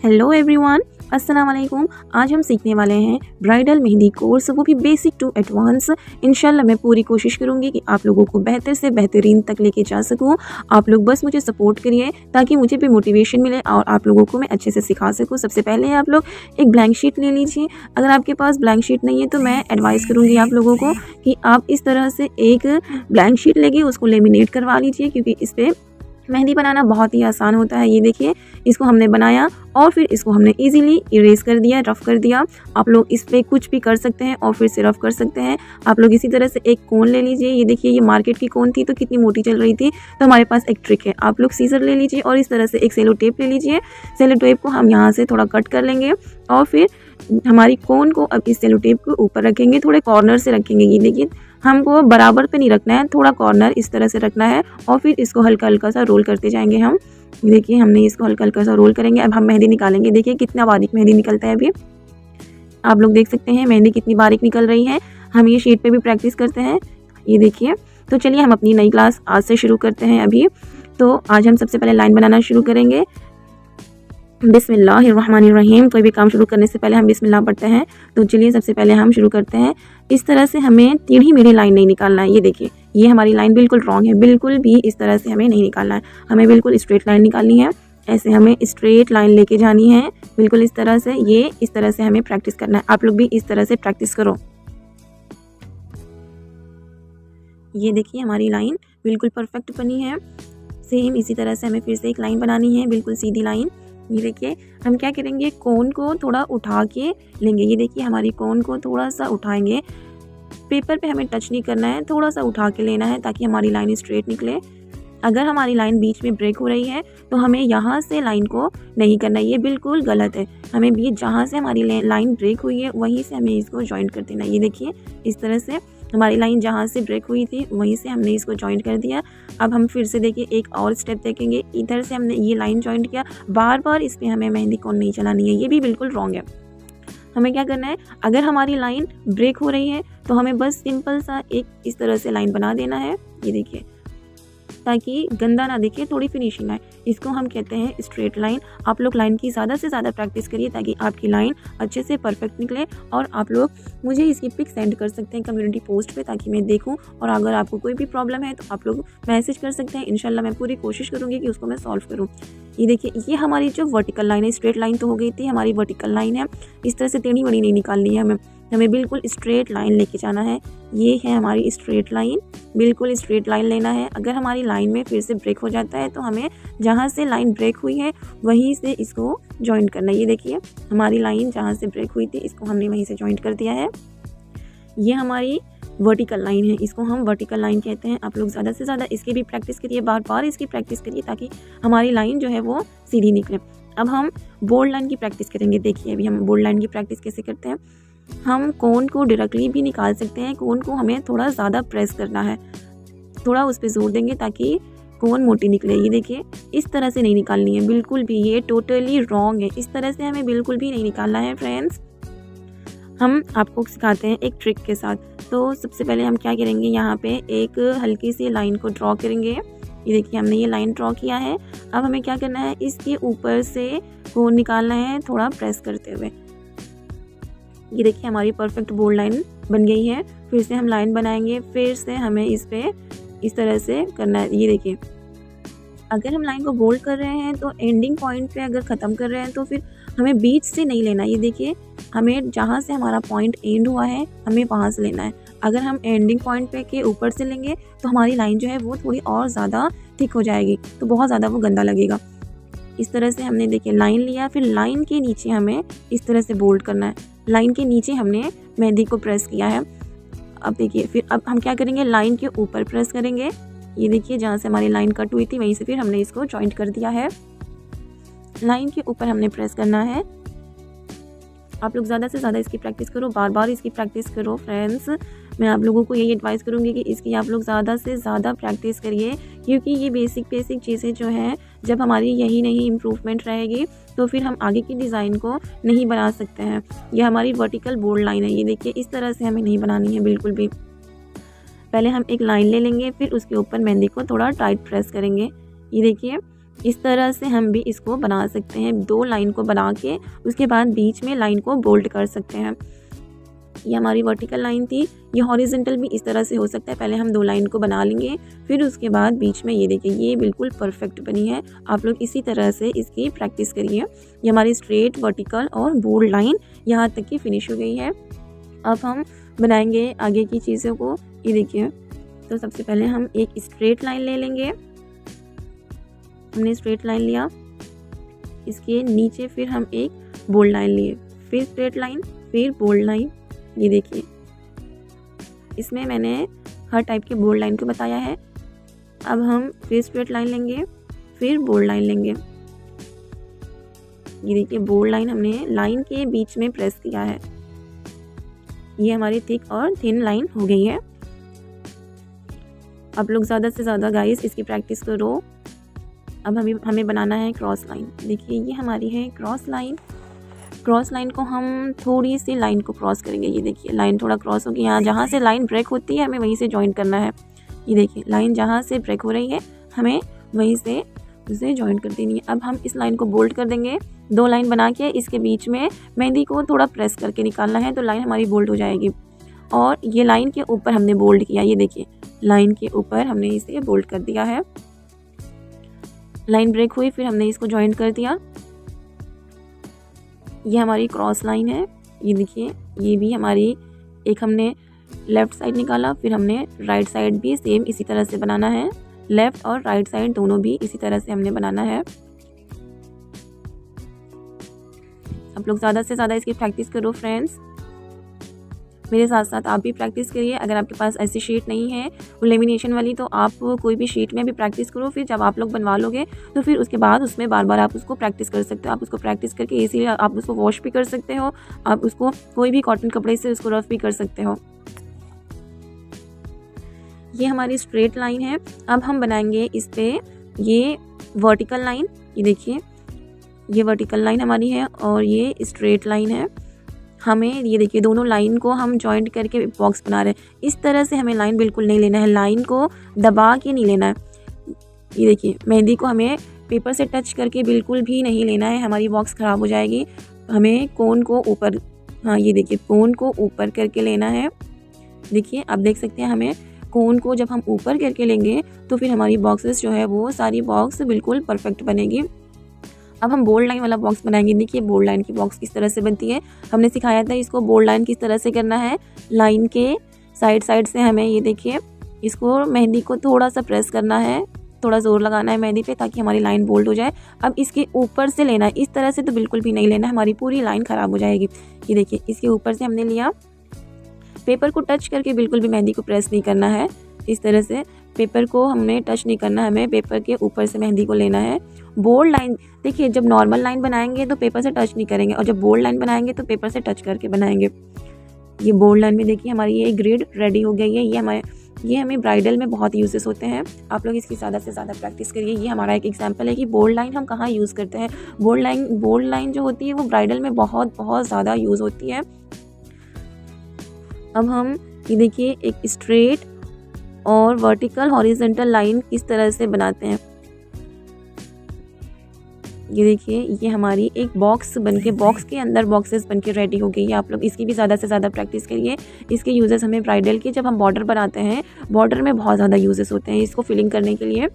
Hello everyone, अस्सलाम वालेकुम। आज हम सीखने वाले हैं ब्राइडल मेहंदी कोर्स, वो भी बेसिक टू एडवांस। इंशाल्लाह मैं पूरी कोशिश करूंगी कि आप लोगों को बेहतर से बेहतरीन तक लेके जा सकूं। आप लोग बस मुझे सपोर्ट करिए ताकि मुझे भी मोटिवेशन मिले और आप लोगों को मैं अच्छे से सिखा सकूं। सबसे पहले आप लोग एक ब्लैंक शीट ले लीजिए। अगर आपके पास ब्लैंक शीट नहीं है तो मैं एडवाइस करूँगी आप लोगों को कि आप इस तरह से एक ब्लैंक शीट लेके उसको लेमिनेट करवा लीजिए, क्योंकि इस पर मेहंदी बनाना बहुत ही आसान होता है। ये देखिए, इसको हमने बनाया और फिर इसको हमने इजीली इरेज कर दिया, रफ़ कर दिया। आप लोग इस पर कुछ भी कर सकते हैं और फिर से रफ़ कर सकते हैं। आप लोग इसी तरह से एक कोन ले लीजिए। ये देखिए, ये मार्केट की कोन थी तो कितनी मोटी चल रही थी, तो हमारे पास एक ट्रिक है। आप लोग सीजर ले लीजिए और इस तरह से एक सेलो टेप ले लीजिए। सेलो टेप को हम यहाँ से थोड़ा कट कर लेंगे और फिर हमारी कोन को अब इस सेलो टेप को ऊपर रखेंगे, थोड़े कॉर्नर से रखेंगे। ये देखिए, हमको बराबर पे नहीं रखना है, थोड़ा कॉर्नर इस तरह से रखना है और फिर इसको हल्का हल्का सा रोल करते जाएंगे हम। देखिए, हमने इसको हल्का हल्का सा रोल करेंगे। अब हम मेहंदी निकालेंगे। देखिए कितना बारीक मेहंदी निकलता है। अभी आप लोग देख सकते हैं मेहंदी कितनी बारीक निकल रही है। हम ये शीट पे भी प्रैक्टिस करते हैं। ये देखिए, तो चलिए हम अपनी नई क्लास आज से शुरू करते हैं। अभी तो आज हम सबसे पहले लाइन बनाना शुरू करेंगे। बिस्मिल्लाहिर्रहमानिर्रहीम। कोई भी काम शुरू करने से पहले हम बिस्मिल्लाह पढ़ते हैं। तो चलिए सबसे पहले हम शुरू करते हैं। इस तरह से हमें टेढ़ी मेढ़ी लाइन नहीं निकालना है। ये देखिए, ये हमारी लाइन बिल्कुल रॉन्ग है। बिल्कुल भी इस तरह से हमें नहीं निकालना है, हमें बिल्कुल स्ट्रेट लाइन निकालनी है। ऐसे हमें स्ट्रेट लाइन लेके जानी है, बिल्कुल इस तरह से। ये इस तरह से हमें प्रैक्टिस करना है। आप लोग भी इस तरह से प्रैक्टिस करो। ये देखिए, हमारी लाइन बिल्कुल परफेक्ट बनी है। सेम इसी तरह से हमें फिर से एक लाइन बनानी है, बिल्कुल सीधी लाइन। ये देखिए, हम क्या करेंगे, कोन को थोड़ा उठा के लेंगे। ये देखिए, हमारी कोन को थोड़ा सा उठाएंगे। पेपर पे हमें टच नहीं करना है, थोड़ा सा उठा के लेना है ताकि हमारी लाइन स्ट्रेट निकले। अगर हमारी लाइन बीच में ब्रेक हो रही है तो हमें यहाँ से लाइन को नहीं करना, ये बिल्कुल गलत है। हमें भी जहाँ से हमारी लाइन ब्रेक हुई है वहीं से हमें इसको जॉइंट कर देना। ये देखिए, इस तरह से हमारी लाइन जहाँ से ब्रेक हुई थी वहीं से हमने इसको जॉइंट कर दिया। अब हम फिर से देखिए एक और स्टेप देखेंगे। इधर से हमने ये लाइन जॉइंट किया, बार बार इस पर हमें मेहंदी कोन नहीं चलानी है, ये भी बिल्कुल रॉन्ग है। हमें क्या करना है, अगर हमारी लाइन ब्रेक हो रही है तो हमें बस सिंपल सा एक इस तरह से लाइन बना देना है। ये देखिए, ताकि गंदा ना दिखे, थोड़ी फिनिशिंग आए। इसको हम कहते हैं स्ट्रेट लाइन। आप लोग लाइन की ज़्यादा से ज़्यादा प्रैक्टिस करिए ताकि आपकी लाइन अच्छे से परफेक्ट निकले। और आप लोग मुझे इसकी पिक सेंड कर सकते हैं कम्युनिटी पोस्ट पे ताकि मैं देखूं। और अगर आपको कोई भी प्रॉब्लम है तो आप लोग मैसेज कर सकते हैं। इंशाल्लाह मैं पूरी कोशिश करूँगी कि उसको मैं सॉल्व करूँ। ये देखिए, ये हमारी जो वर्टिकल लाइन है, स्ट्रेट लाइन तो हो गई थी, हमारी वर्टिकल लाइन है। इस तरह से टेढ़ी मेढ़ी नहीं निकालनी है हमें बिल्कुल स्ट्रेट लाइन लेके जाना है। ये है हमारी स्ट्रेट लाइन, बिल्कुल स्ट्रेट लाइन लेना है। अगर हमारी लाइन में फिर से ब्रेक हो जाता है तो हमें जहाँ से लाइन ब्रेक हुई है वहीं से इसको जॉइंट करना है। ये देखिए, हमारी लाइन जहाँ से ब्रेक हुई थी इसको हमने वहीं से जॉइंट कर दिया है। ये हमारी वर्टिकल लाइन है, इसको हम वर्टिकल लाइन कहते हैं। आप लोग ज़्यादा से ज़्यादा इसकी भी प्रैक्टिस करिए, बार बार इसकी प्रैक्टिस करिए ताकि हमारी लाइन जो है वो सीधी निकले। अब हम बोल्ड लाइन की प्रैक्टिस करेंगे। देखिए, अभी हम बोल्ड लाइन की प्रैक्टिस कैसे करते हैं। हम कोन को डायरेक्टली भी निकाल सकते हैं। कोन को हमें थोड़ा ज़्यादा प्रेस करना है, थोड़ा उस पर जोर देंगे ताकि कोन मोटी निकले। ये देखिए, इस तरह से नहीं निकालनी है बिल्कुल भी, ये टोटली रॉन्ग है। इस तरह से हमें बिल्कुल भी नहीं निकालना है फ्रेंड्स। हम आपको सिखाते हैं एक ट्रिक के साथ। तो सबसे पहले हम क्या करेंगे, यहाँ पे एक हल्की सी लाइन को ड्रॉ करेंगे। ये देखिए, हमने ये लाइन ड्रॉ किया है। अब हमें क्या करना है, इसके ऊपर से कोन निकालना है थोड़ा प्रेस करते हुए। ये देखिए, हमारी परफेक्ट बोल्ड लाइन बन गई है। फिर से हम लाइन बनाएंगे, फिर से हमें इस पे इस तरह से करना है। ये देखिए, अगर हम लाइन को बोल्ड कर रहे हैं तो एंडिंग पॉइंट पे अगर ख़त्म कर रहे हैं तो फिर हमें बीच से नहीं लेना। ये देखिए, हमें जहाँ से हमारा पॉइंट एंड हुआ है हमें वहाँ से लेना है। अगर हम एंडिंग पॉइंट पे के ऊपर से लेंगे तो हमारी लाइन जो है वो थोड़ी और ज़्यादा थिक हो जाएगी, तो बहुत ज़्यादा वो गंदा लगेगा। इस तरह से हमने देखिए लाइन लिया, फिर लाइन के नीचे हमें इस तरह से बोल्ड करना है। लाइन के नीचे हमने मेहंदी को प्रेस किया है। अब देखिए, फिर अब हम क्या करेंगे, लाइन के ऊपर प्रेस करेंगे। ये देखिए, जहाँ से हमारी लाइन कट हुई थी वहीं से फिर हमने इसको जॉइंट कर दिया है। लाइन के ऊपर हमने प्रेस करना है। आप लोग ज़्यादा से ज़्यादा इसकी प्रैक्टिस करो, बार बार इसकी प्रैक्टिस करो फ्रेंड्स। मैं आप लोगों को यही एडवाइस करूँगी कि इसकी आप लोग ज़्यादा से ज़्यादा प्रैक्टिस करिए, क्योंकि ये बेसिक चीज़ें जो हैं, जब हमारी यही नहीं इम्प्रूवमेंट रहेगी तो फिर हम आगे की डिज़ाइन को नहीं बना सकते हैं। यह हमारी वर्टिकल बोल्ड लाइन है। ये देखिए, इस तरह से हमें नहीं बनानी है बिल्कुल भी। पहले हम एक लाइन ले लेंगे, फिर उसके ऊपर मेहंदी को थोड़ा टाइट प्रेस करेंगे। ये देखिए, इस तरह से हम भी इसको बना सकते हैं। 2 लाइन को बना के उसके बाद बीच में लाइन को बोल्ड कर सकते हैं। ये हमारी वर्टिकल लाइन थी। ये हॉरिजॉन्टल भी इस तरह से हो सकता है। पहले हम 2 लाइन को बना लेंगे, फिर उसके बाद बीच में ये देखिए ये बिल्कुल परफेक्ट बनी है। आप लोग इसी तरह से इसकी प्रैक्टिस करिए। ये हमारी स्ट्रेट, वर्टिकल और बोल्ड लाइन यहाँ तक की फिनिश हो गई है। अब हम बनाएंगे आगे की चीज़ों को। ये देखिए, तो सबसे पहले हम एक स्ट्रेट लाइन ले लेंगे। हमने स्ट्रेट लाइन लिया, इसके नीचे फिर हम एक बोल्ड लाइन लिए, फिर स्ट्रेट लाइन, फिर बोल्ड लाइन। ये देखिए, इसमें मैंने हर टाइप के बोल्ड लाइन को बताया है। अब हम फिर स्ट्रेट लाइन लेंगे, फिर बोल्ड लाइन लेंगे। ये देखिए, बोल्ड लाइन हमने लाइन के बीच में प्रेस किया है। ये हमारी थिक और थिन लाइन हो गई है। आप लोग ज़्यादा से ज़्यादा गाइस इसकी प्रैक्टिस करो। अब हमें बनाना है क्रॉस लाइन। देखिए, ये हमारी है क्रॉस लाइन। क्रॉस लाइन को हम थोड़ी सी लाइन को क्रॉस करेंगे। ये देखिए, लाइन थोड़ा क्रॉस होगी। यहाँ जहाँ से लाइन ब्रेक होती है हमें वहीं से जॉइन करना है। ये देखिए, लाइन जहाँ से ब्रेक हो रही है हमें वहीं से उसे जॉइन कर देनी है। अब हम इस लाइन को बोल्ड कर देंगे। 2 लाइन बना के इसके बीच में मेहंदी को थोड़ा प्रेस करके निकालना है, तो लाइन हमारी बोल्ड हो जाएगी। और ये लाइन के ऊपर हमने बोल्ड किया। ये देखिए, लाइन के ऊपर हमने इसे बोल्ड कर दिया है। लाइन ब्रेक हुई, फिर हमने इसको जॉइन कर दिया। ये हमारी क्रॉस लाइन है। ये देखिए, ये भी हमारी एक हमने लेफ़्ट साइड निकाला, फिर हमने राइट साइड भी सेम इसी तरह से बनाना है। लेफ़्ट और राइट साइड दोनों भी इसी तरह से हमने बनाना है। आप लोग ज़्यादा से ज़्यादा इसकी प्रैक्टिस करो फ्रेंड्स। मेरे साथ साथ आप भी प्रैक्टिस करिए। अगर आपके पास ऐसी शीट नहीं है लेमिनेशन वाली, तो आप कोई भी शीट में भी प्रैक्टिस करो। फिर जब आप लोग बनवा लोगे तो फिर उसके बाद उसमें बार बार आप उसको प्रैक्टिस कर सकते हो। आप उसको प्रैक्टिस करके इसीलिए आप उसको वॉश भी कर सकते हो। आप उसको कोई भी कॉटन कपड़े से उसको रफ भी कर सकते हो। ये हमारी स्ट्रेट लाइन है। अब हम बनाएंगे इस पर ये वर्टिकल लाइन। ये देखिए, ये वर्टिकल लाइन हमारी है और ये स्ट्रेट लाइन है। हमें ये देखिए, दोनों लाइन को हम जॉइंट करके बॉक्स बना रहे हैं। इस तरह से हमें लाइन बिल्कुल नहीं लेना है, लाइन को दबा के नहीं लेना है। ये देखिए, मेहंदी को हमें पेपर से टच करके बिल्कुल भी नहीं लेना है, हमारी बॉक्स ख़राब हो जाएगी। हमें कोन को ऊपर, हाँ ये देखिए, कोन को ऊपर करके लेना है। देखिए, आप देख सकते हैं, हमें कोन को जब हम ऊपर करके लेंगे तो फिर हमारी बॉक्सेस जो है वो सारी बॉक्स बिल्कुल परफेक्ट बनेगी। अब हम बोल्ड लाइन वाला बॉक्स बनाएंगे। देखिए, बोल्ड लाइन की बॉक्स किस तरह से बनती है। हमने सिखाया था इसको बोल्ड लाइन किस तरह से करना है। लाइन के साइड से हमें ये देखिए, इसको मेहंदी को थोड़ा सा प्रेस करना है, थोड़ा ज़ोर लगाना है मेहंदी पे, ताकि हमारी लाइन बोल्ड हो जाए। अब इसके ऊपर से लेना है, इस तरह से तो बिल्कुल भी नहीं लेना है, हमारी पूरी लाइन ख़राब हो जाएगी। ये देखिए, इसके ऊपर से हमने लिया। पेपर को टच करके बिल्कुल भी मेहंदी को प्रेस नहीं करना है। इस तरह से पेपर को हमने टच नहीं करना, हमें पेपर के ऊपर से मेहंदी को लेना है। बोल्ड लाइन, देखिए, जब नॉर्मल लाइन बनाएंगे तो पेपर से टच नहीं करेंगे, और जब बोल्ड लाइन बनाएंगे तो पेपर से टच करके बनाएंगे। ये बोल्ड लाइन में देखिए हमारी ये ग्रिड रेडी हो गई है। ये हमें ब्राइडल में बहुत यूजेस होते हैं। आप लोग इसकी ज़्यादा से ज़्यादा प्रैक्टिस करिए। ये हमारा एक एग्जांपल है कि बोल्ड लाइन हम कहाँ यूज़ करते हैं। बोल्ड लाइन जो होती है वो ब्राइडल में बहुत ज़्यादा यूज़ होती है। अब हम ये देखिए, एक स्ट्रेट और वर्टिकल हॉरिजॉन्टल लाइन किस तरह से बनाते हैं। ये देखिए, ये हमारी एक बॉक्स बनके, बॉक्स के अंदर बॉक्सेस बनके रेडी हो गई है। आप लोग इसकी भी ज़्यादा से ज़्यादा प्रैक्टिस करिए। इसके यूजेस हमें ब्राइडल के, जब हम बॉर्डर बनाते हैं, बॉर्डर में बहुत ज़्यादा यूजेस होते हैं इसको फिलिंग करने के लिए।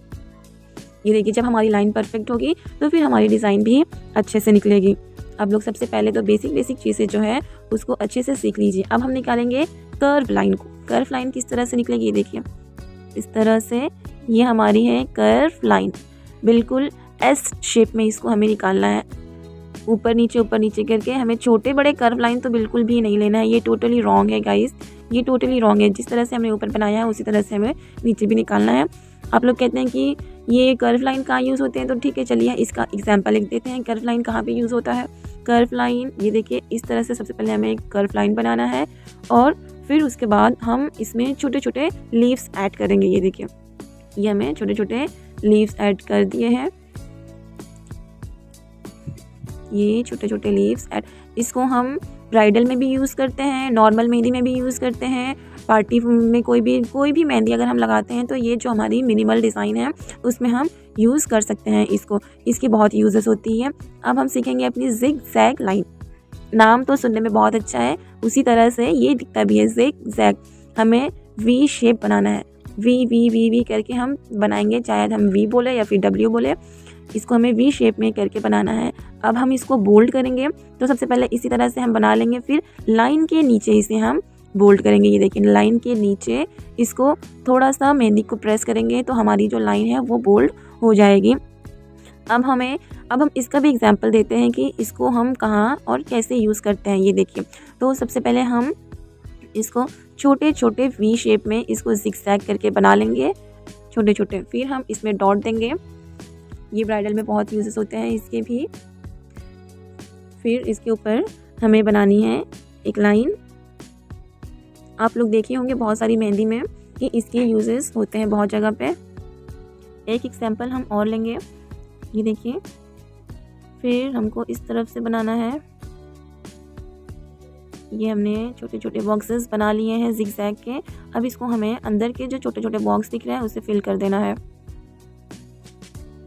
ये देखिए, जब हमारी लाइन परफेक्ट होगी तो फिर हमारी डिज़ाइन भी अच्छे से निकलेगी। आप लोग सबसे पहले तो बेसिक चीज़ें जो है उसको अच्छे से सीख लीजिए। अब हम निकालेंगे कर्व लाइन को। कर्व लाइन किस तरह से निकलेगी, ये देखिए, इस तरह से। ये हमारी है कर्व लाइन, बिल्कुल एस शेप में इसको हमें निकालना है। ऊपर नीचे करके हमें छोटे बड़े कर्व लाइन तो बिल्कुल भी नहीं लेना है। ये टोटली रॉन्ग है गाइस, ये टोटली रॉन्ग है। जिस तरह से हमने ऊपर बनाया है उसी तरह से हमें नीचे भी निकालना है। आप लोग कहते हैं कि ये कर्व लाइन कहाँ यूज़ होते हैं, तो ठीक है, चलिए इसका एग्जाम्पल लिख देते हैं। कर्व लाइन कहाँ पे यूज़ होता है। कर्व लाइन, ये देखिए, इस तरह से सबसे पहले हमें एक कर्व लाइन बनाना है और फिर उसके बाद हम इसमें छोटे छोटे लीव्स ऐड करेंगे। ये देखिए, ये हमें छोटे छोटे लीव्स ऐड कर दिए हैं। ये छोटे छोटे लीव्स ऐड, इसको हम ब्राइडल में भी यूज़ करते हैं, नॉर्मल मेहंदी में भी यूज़ करते हैं, पार्टी में कोई भी मेहंदी अगर हम लगाते हैं तो ये जो हमारी मिनिमल डिज़ाइन है उसमें हम यूज़ कर सकते हैं इसको, इसकी बहुत यूजेस होती है। अब हम सीखेंगे अपनी जिग जैग लाइन। नाम तो सुनने में बहुत अच्छा है, उसी तरह से ये दिखता भी है जिग जैग। हमें वी शेप बनाना है, वी वी वी वी करके हम बनाएंगे, चाहे हम वी बोले या फिर डब्ल्यू बोले, इसको हमें वी शेप में करके बनाना है। अब हम इसको बोल्ड करेंगे, तो सबसे पहले इसी तरह से हम बना लेंगे, फिर लाइन के नीचे इसे हम बोल्ड करेंगे। ये देखिए लाइन के नीचे इसको थोड़ा सा मेहंदी को प्रेस करेंगे तो हमारी जो लाइन है वो बोल्ड हो जाएगी। अब हम इसका भी एग्जाम्पल देते हैं कि इसको हम कहाँ और कैसे यूज़ करते हैं। ये देखिए, तो सबसे पहले हम इसको छोटे छोटे वी शेप में इसको जिगजैग करके बना लेंगे, छोटे छोटे। फिर हम इसमें डॉट देंगे, ये ब्राइडल में बहुत यूजेस होते हैं इसके भी। फिर इसके ऊपर हमें बनानी है एक लाइन। आप लोग देखे होंगे बहुत सारी मेहंदी में कि इसके यूजेस होते हैं बहुत जगह पे। एक एग्जाम्पल हम और लेंगे, ये देखिए। फिर हमको इस तरफ से बनाना है, ये हमने छोटे छोटे बॉक्सेस बना लिए हैं जिगजैग के। अब इसको हमें अंदर के जो छोटे छोटे बॉक्स दिख रहे हैं उसे फिल कर देना है।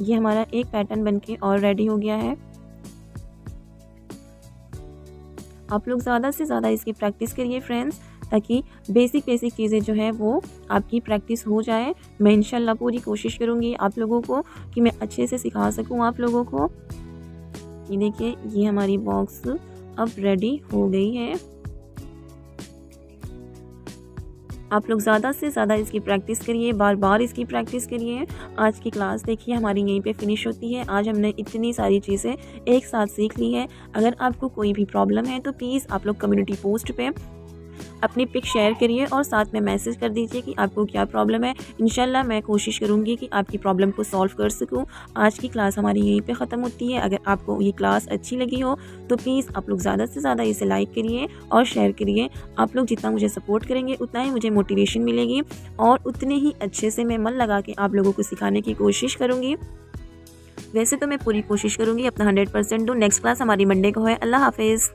ये हमारा एक पैटर्न बनके और रेडी हो गया है। आप लोग ज़्यादा से ज़्यादा इसकी प्रैक्टिस करिए फ्रेंड्स, ताकि बेसिक चीज़ें जो है वो आपकी प्रैक्टिस हो जाए। मैं इंशाल्लाह पूरी कोशिश करूँगी आप लोगों को कि मैं अच्छे से सिखा सकूँ आप लोगों को। ये देखिए, ये हमारी बॉक्स अब रेडी हो गई है। आप लोग ज़्यादा से ज़्यादा इसकी प्रैक्टिस करिए, बार बार इसकी प्रैक्टिस करिए। आज की क्लास देखिए हमारी यहीं पे फिनिश होती है। आज हमने इतनी सारी चीज़ें एक साथ सीख ली है। अगर आपको कोई भी प्रॉब्लम है तो प्लीज़ आप लोग कम्युनिटी पोस्ट पे अपनी पिक शेयर करिए और साथ में मैसेज कर दीजिए कि आपको क्या प्रॉब्लम है। इंशाल्लाह मैं कोशिश करूँगी कि आपकी प्रॉब्लम को सॉल्व कर सकूँ। आज की क्लास हमारी यहीं पे ख़त्म होती है। अगर आपको ये क्लास अच्छी लगी हो तो प्लीज़ आप लोग ज़्यादा से ज़्यादा इसे लाइक करिए और शेयर करिए। आप लोग जितना मुझे सपोर्ट करेंगे उतना ही मुझे मोटिवेशन मिलेगी और उतने ही अच्छे से मैं मन लगा के आप लोगों को सिखाने की कोशिश करूँगी। वैसे तो मैं पूरी कोशिश करूँगी अपना 100% दूँ। नेक्स्ट क्लास हमारी मंडे को है। अल्लाह हाफिज़।